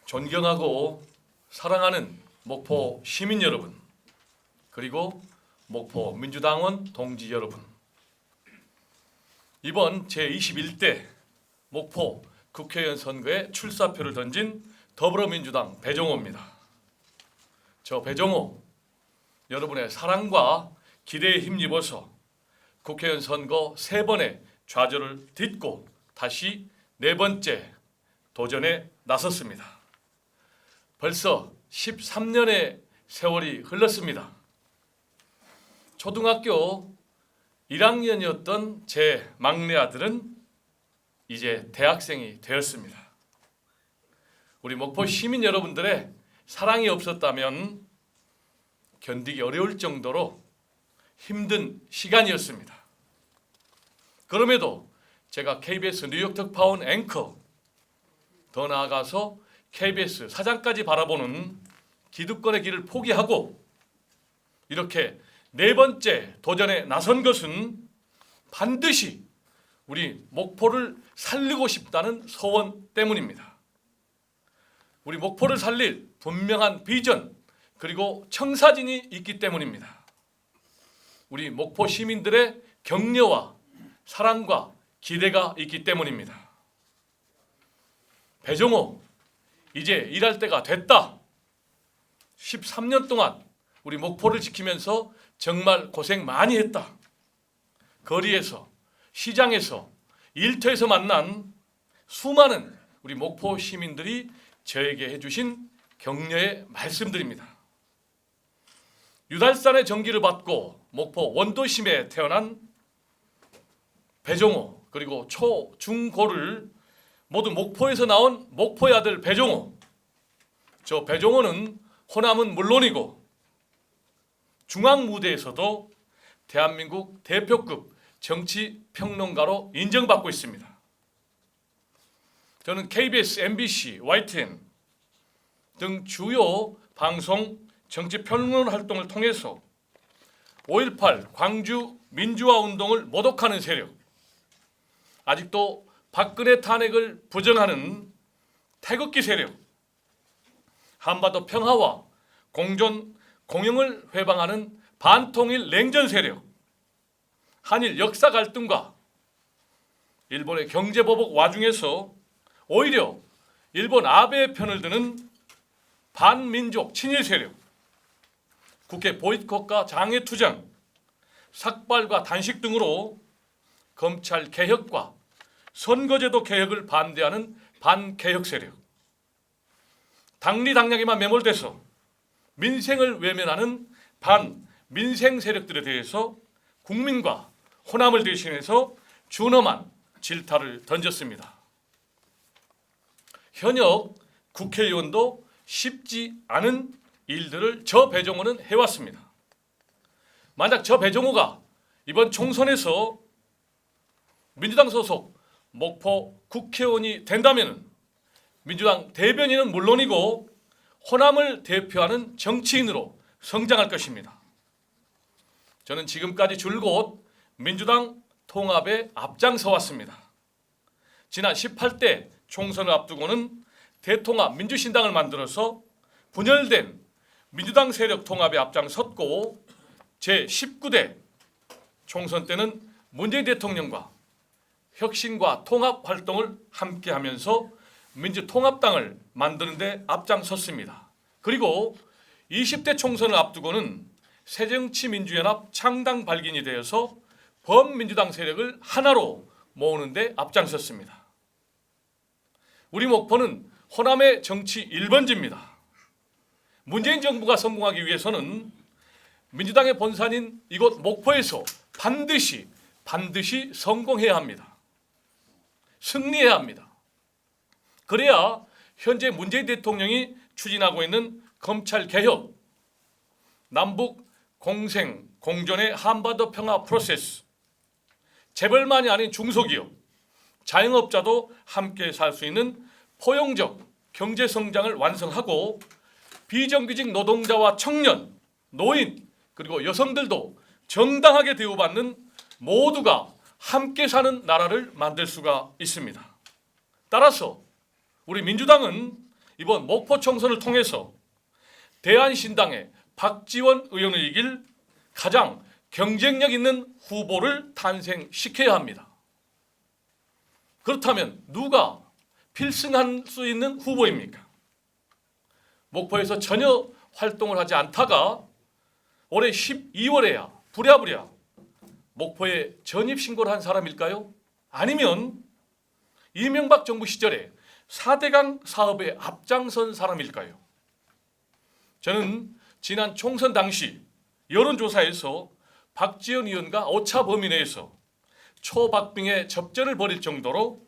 존경하고 사랑하는 목포 시민 여러분, 그리고 목포 민주당원 동지 여러분, 이번 제21대 목포 국회의원 선거에 출사표를 던진 더불어민주당 배종호입니다. 저 배종호, 여러분의 사랑과 기대에 힘입어서 국회의원 선거 3번의 좌절을 딛고 다시 4번째 도전에 나섰습니다. 벌써 13년의 세월이 흘렀습니다. 초등학교 1학년이었던 제 막내 아들은 이제 대학생이 되었습니다. 우리 목포 시민 여러분들의 사랑이 없었다면 견디기 어려울 정도로 힘든 시간이었습니다. 그럼에도 제가 KBS 뉴욕 특파원 앵커, 더 나아가서 KBS 사장까지 바라보는 기득권의 길을 포기하고 이렇게 4번째 도전에 나선 것은 반드시 우리 목포를 살리고 싶다는 소원 때문입니다. 우리 목포를 살릴 분명한 비전 그리고 청사진이 있기 때문입니다. 우리 목포 시민들의 격려와 사랑과 기대가 있기 때문입니다. 배종호, 이제 일할 때가 됐다. 13년 동안 우리 목포를 지키면서 정말 고생 많이 했다. 거리에서, 시장에서, 일터에서 만난 수많은 우리 목포 시민들이 저에게 해주신 격려의 말씀드립니다. 유달산의 전기를 받고 목포 원도심에 태어난 배종호, 그리고 초, 중, 고를 모두 목포에서 나온 목포의 아들 배종호. 저 배종호는 호남은 물론이고 중앙 무대에서도 대한민국 대표급 정치 평론가로 인정받고 있습니다. 저는 KBS, MBC, YTN 등 주요 방송 정치 평론 활동을 통해서 5.18 광주 민주화 운동을 모독하는 세력, 아직도 박근혜 탄핵을 부정하는 태극기 세력, 한반도 평화와 공영을 회방하는 반통일 냉전 세력, 한일 역사 갈등과 일본의 경제 보복 와중에서 오히려 일본 아베의 편을 드는 반민족 친일 세력, 국회 보이콧과 장애 투쟁, 삭발과 단식 등으로 검찰 개혁과 선거제도 개혁을 반대하는 반개혁 세력, 당리당략에만 매몰돼서 민생을 외면하는 반민생 세력들에 대해서 국민과 호남을 대신해서 준엄한 질타를 던졌습니다. 현역 국회의원도 쉽지 않은 일들을 저 배종호는 해왔습니다. 만약 저 배종호가 이번 총선에서 민주당 소속 목포 국회의원이 된다면 민주당 대변인은 물론이고 호남을 대표하는 정치인으로 성장할 것입니다. 저는 지금까지 줄곧 민주당 통합에 앞장서 왔습니다. 지난 18대 총선을 앞두고는 대통합 민주신당을 만들어서 분열된 민주당 세력 통합에 앞장섰고 제19대 총선 때는 문재인 대통령과 혁신과 통합 활동을 함께하면서 민주통합당을 만드는 데 앞장섰습니다. 그리고 20대 총선을 앞두고는 새정치민주연합 창당 발긴이 되어서 범민주당 세력을 하나로 모으는 데 앞장섰습니다. 우리 목포는 호남의 정치 1번지입니다. 문재인 정부가 성공하기 위해서는 민주당의 본산인 이곳 목포에서 반드시 성공해야 합니다. 승리해야 합니다. 그래야 현재 문재인 대통령이 추진하고 있는 검찰 개혁, 남북 공생 공존의 한반도 평화 프로세스, 재벌만이 아닌 중소기업, 자영업자도 함께 살 수 있는 포용적 경제 성장을 완성하고 비정규직 노동자와 청년, 노인, 그리고 여성들도 정당하게 대우받는 모두가 함께 사는 나라를 만들 수가 있습니다. 따라서 우리 민주당은 이번 목포 총선을 통해서 대한신당의 박지원 의원을 이길 가장 경쟁력 있는 후보를 탄생시켜야 합니다. 그렇다면 누가 필승할 수 있는 후보입니까? 목포에서 전혀 활동을 하지 않다가 올해 12월에야 부랴부랴 목포에 전입신고를 한 사람일까요? 아니면 이명박 정부 시절에 4대강 사업에 앞장선 사람일까요? 저는 지난 총선 당시 여론조사에서 박지원 의원과 오차 범위 내에서 초박빙의 접전을 벌일 정도로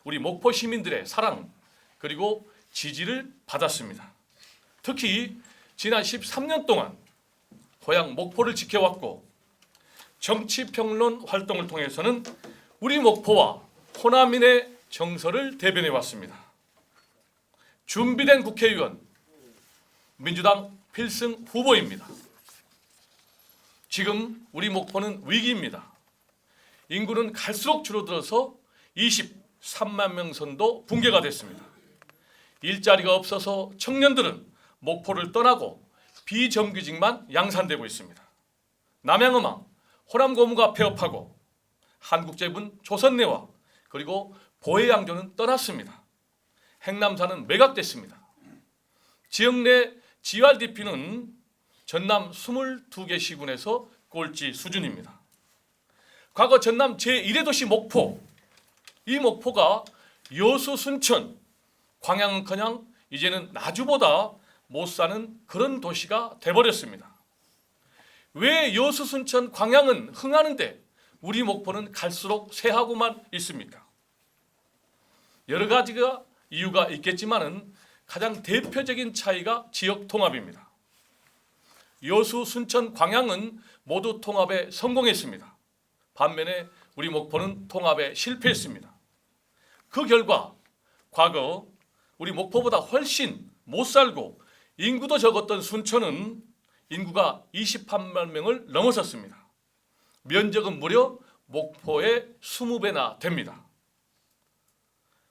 우리 목포 시민들의 사랑 그리고 지지를 받았습니다. 특히 지난 13년 동안 고향 목포를 지켜왔고 정치평론 활동을 통해서는 우리 목포와 호남인의 정서를 대변해 왔습니다. 준비된 국회의원, 민주당 필승 후보입니다. 지금 우리 목포는 위기입니다. 인구는 갈수록 줄어들어서 23만 명 선도 붕괴가 됐습니다. 일자리가 없어서 청년들은 목포를 떠나고 비정규직만 양산되고 있습니다. 남양어망, 호남고무가 폐업하고 한국제분 조선내와 그리고 보혜양조는 떠났습니다. 행남사는 매각됐습니다. 지역 내 GRDP는 전남 22개 시군에서 꼴찌 수준입니다. 과거 전남 제1의 도시 목포, 이 목포가 여수, 순천, 광양은커녕 이제는 나주보다 못 사는 그런 도시가 돼버렸습니다. 왜 여수, 순천, 광양은 흥하는데 우리 목포는 갈수록 쇠하고만 있습니까? 여러 가지가 이유가 있겠지만은 가장 대표적인 차이가 지역 통합입니다. 여수, 순천, 광양은 모두 통합에 성공했습니다. 반면에 우리 목포는 통합에 실패했습니다. 그 결과 과거 우리 목포보다 훨씬 못 살고 인구도 적었던 순천은 인구가 28만 명을 넘어섰습니다. 면적은 무려 목포의 20배나 됩니다.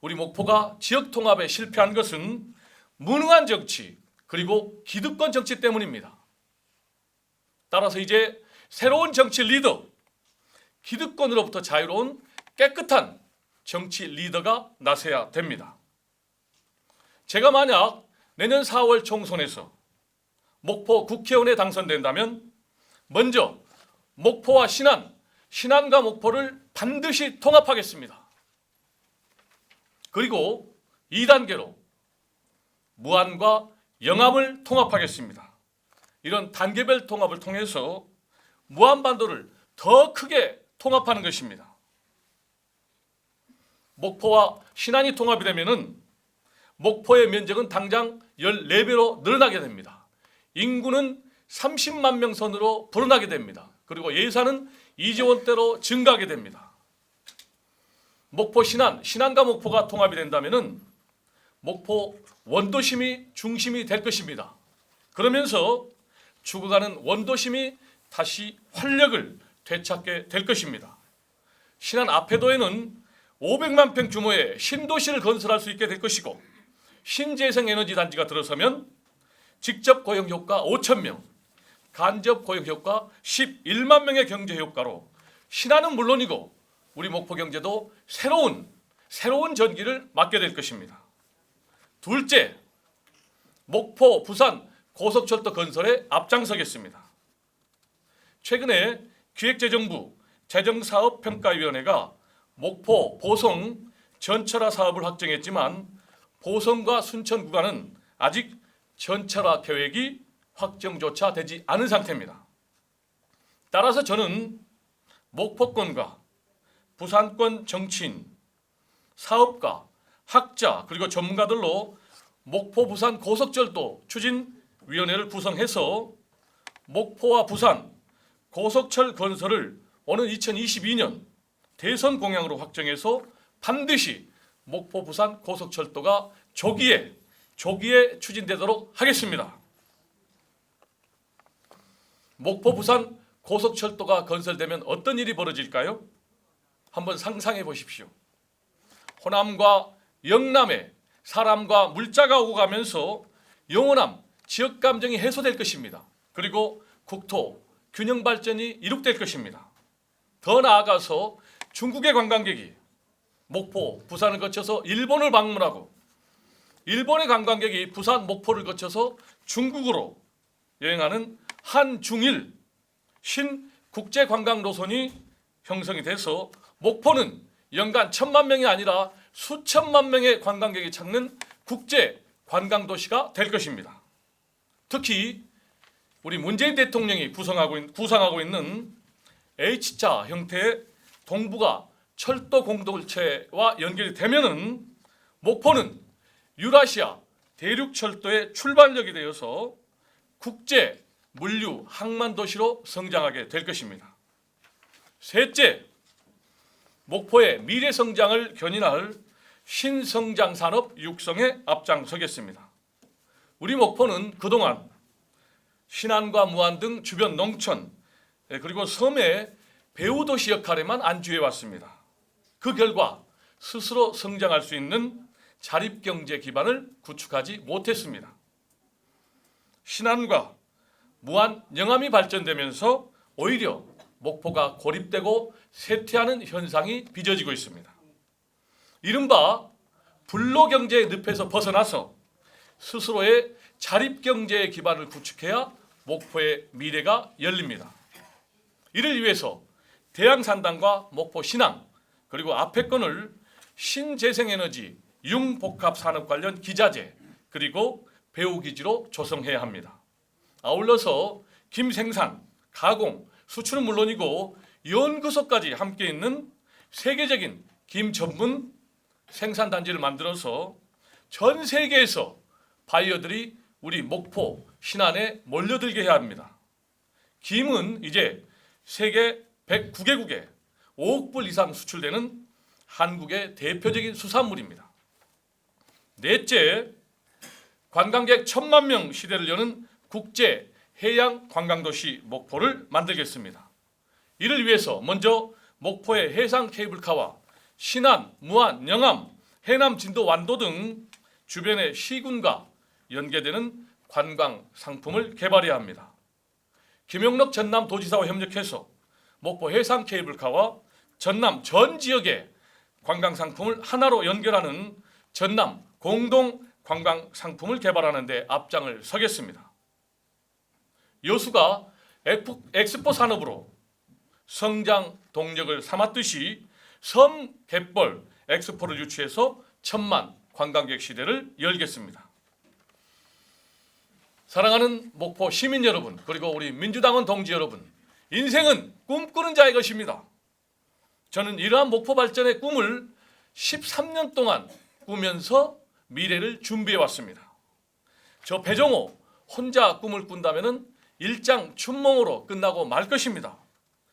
우리 목포가 지역 통합에 실패한 것은 무능한 정치 그리고 기득권 정치 때문입니다. 따라서 이제 새로운 정치 리더, 기득권으로부터 자유로운 깨끗한 정치 리더가 나서야 됩니다. 제가 만약 내년 4월 총선에서 목포 국회의원에 당선된다면 먼저 목포와 신안, 신안과 목포를 반드시 통합하겠습니다. 그리고 2단계로 무안과 영암을 통합하겠습니다. 이런 단계별 통합을 통해서 무안반도를 더 크게 통합하는 것입니다. 목포와 신안이 통합이 되면은 목포의 면적은 당장 14배로 늘어나게 됩니다. 인구는 30만 명 선으로 불어나게 됩니다. 그리고 예산은 2조 원대로 증가하게 됩니다. 목포 신안, 신안과 목포가 통합이 된다면은 목포 원도심이 중심이 될 것입니다. 그러면서 죽어가는 원도심이 다시 활력을 되찾게 될 것입니다. 신안 앞해도에는 500만 평 규모의 신도시를 건설할 수 있게 될 것이고 신재생에너지 단지가 들어서면 직접 고용 효과 5천 명, 간접 고용 효과 11만 명의 경제 효과로 신안은 물론이고 우리 목포 경제도 새로운 전기를 맞게 될 것입니다. 둘째, 목포, 부산 고속철도 건설에 앞장서겠습니다. 최근에 기획재정부 재정사업평가위원회가 목포, 보성 전철화 사업을 확정했지만 보성과 순천 구간은 아직 전철화 계획이 확정조차 되지 않은 상태입니다. 따라서 저는 목포권과 부산권 정치인, 사업가, 학자 그리고 전문가들로 목포 부산 고속철도 추진위원회를 구성해서 목포와 부산 고속철 건설을 오는 2022년 대선 공약으로 확정해서 반드시 목포 부산 고속철도가 조기에 추진되도록 하겠습니다. 목포 부산 고속철도가 건설되면 어떤 일이 벌어질까요? 한번 상상해 보십시오. 호남과 영남의 사람과 물자가 오고 가면서 영원한 지역 감정이 해소될 것입니다. 그리고 국토 균형 발전이 이룩될 것입니다. 더 나아가서 중국의 관광객이 목포, 부산을 거쳐서 일본을 방문하고 일본의 관광객이 부산, 목포를 거쳐서 중국으로 여행하는 한중일 신국제관광 노선이 형성이 돼서 목포는 연간 1,000만 명이 아니라 수천만 명의 관광객이 찾는 국제 관광도시가 될 것입니다. 특히 우리 문재인 대통령이 구상하고 있는 H자 형태의 동북아 철도 공동체와 연결이 되면은 목포는 유라시아 대륙 철도의 출발역이 되어서 국제 물류 항만 도시로 성장하게 될 것입니다. 셋째, 목포의 미래 성장을 견인할 신성장 산업 육성에 앞장서겠습니다. 우리 목포는 그동안 신안과 무안 등 주변 농촌 그리고 섬의 배후도시 역할에만 안주해 왔습니다. 그 결과 스스로 성장할 수 있는 자립경제 기반을 구축하지 못했습니다. 신안과 무안, 영암이 발전되면서 오히려 목포가 고립되고 쇠퇴하는 현상이 빚어지고 있습니다. 이른바 불로경제의 늪에서 벗어나서 스스로의 자립경제의 기반을 구축해야 목포의 미래가 열립니다. 이를 위해서 대양산단과 목포 신항 그리고 앞에 건을 신재생에너지 융복합산업 관련 기자재 그리고 배후기지로 조성해야 합니다. 아울러서 김생산, 가공, 수출은 물론이고 연구소까지 함께 있는 세계적인 김 전문 생산단지를 만들어서 전 세계에서 바이어들이 우리 목포, 신안에 몰려들게 해야 합니다. 김은 이제 세계 109개국에 5억 불 이상 수출되는 한국의 대표적인 수산물입니다. 넷째, 관광객 1,000만 명 시대를 여는 국제 해양 관광도시 목포를 만들겠습니다. 이를 위해서 먼저 목포의 해상 케이블카와 신안, 무안, 영암, 해남, 진도, 완도 등 주변의 시군과 연계되는 관광 상품을 개발해야 합니다. 김용록 전남 도지사와 협력해서 목포 해상 케이블카와 전남 전 지역의 관광 상품을 하나로 연결하는 전남 공동 관광 상품을 개발하는 데 앞장을 서겠습니다. 여수가 엑스포 산업으로 성장 동력을 삼았듯이 섬 갯벌 엑스포를 유치해서 1,000만 관광객 시대를 열겠습니다. 사랑하는 목포 시민 여러분 그리고 우리 민주당원 동지 여러분, 인생은 꿈꾸는 자의 것입니다. 저는 이러한 목포 발전의 꿈을 13년 동안 꾸면서 미래를 준비해 왔습니다. 저 배정호 혼자 꿈을 꾼다면 일장 춘몽으로 끝나고 말 것입니다.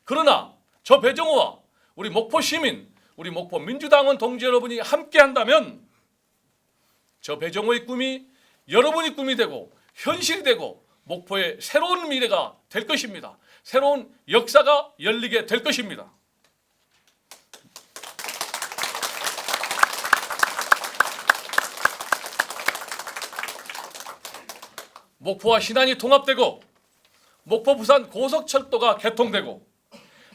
그러나 저 배정호와 우리 목포 시민, 우리 목포 민주당원 동지 여러분이 함께 한다면 저 배정호의 꿈이 여러분의 꿈이 되고 현실이 되고 목포의 새로운 미래가 될 것입니다. 새로운 역사가 열리게 될 것입니다. 목포와 신안이 통합되고 목포 부산 고속철도가 개통되고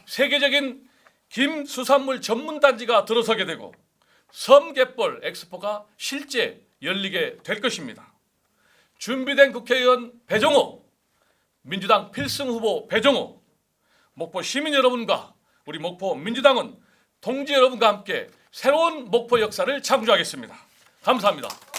세계적인 김수산물 전문단지가 들어서게 되고 섬갯벌 엑스포가 실제 열리게 될 것입니다. 준비된 국회의원 배정호, 민주당 필승 후보 배정호, 목포 시민 여러분과 우리 목포 민주당은 동지 여러분과 함께 새로운 목포 역사를 창조하겠습니다. 감사합니다.